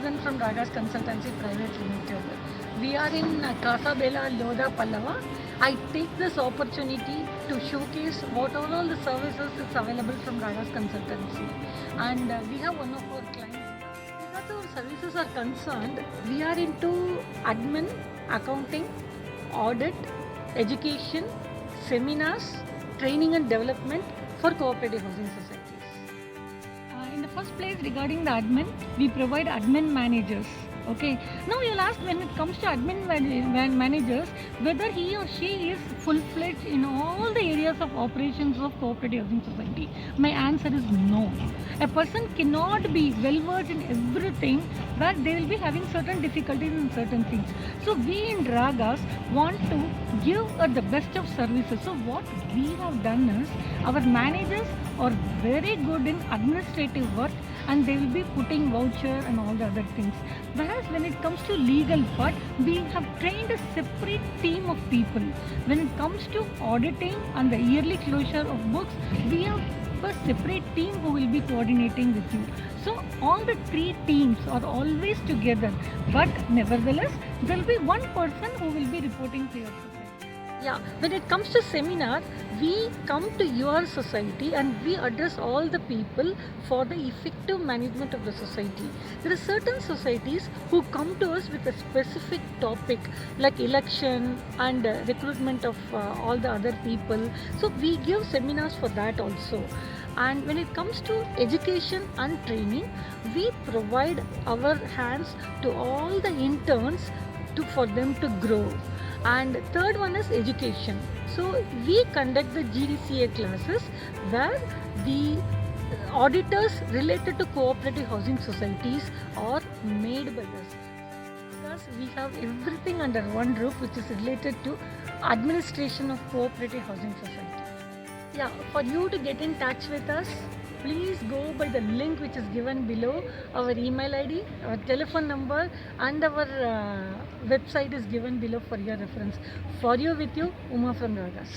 Murugan from Ragas Consultancy Private Limited. We are in Kasabela, Lodha, Pallava. I take this opportunity to showcase what are all the services that's available from Ragas Consultancy. And we have one of our clients. As our services are concerned, we are into admin, accounting, audit, education, seminars, training and development for cooperative housing societies. In the first place, regarding the admin, we provide admin managers. Okay. Now you'll ask, when it comes to admin managers, whether he or she is full-fledged in all the areas of operations of cooperative housing society. My answer is no. A person cannot be well-versed in everything, where they will be having certain difficulties in certain things. So we in Ragas want to give the best of services. So what we have done is, our managers are very good in administrative work, and they will be putting voucher and all the other things. Whereas when it comes to legal part, we have trained a separate team of people. When it comes to auditing and the yearly closure of books, we have a separate team who will be coordinating with you. So all the three teams are always together, but nevertheless there will be one person who will be reporting to your society. Yeah, when it comes to seminar, we come to your society and we address all the people for the effective management of the society. There are certain societies who come to us with a specific topic like election and recruitment of all the other people. So we give seminars for that also. And when it comes to education and training, we provide our hands to all the interns for them to grow. And third one is education. So we conduct the GDCA classes where the auditors related to cooperative housing societies are made by us. Because we have everything under one roof which is related to administration of cooperative housing society. Yeah, for you to get in touch with us, please go by the link which is given below. Our email ID, our telephone number and our website is given below for your reference. For you, with you, Uma from Ragas.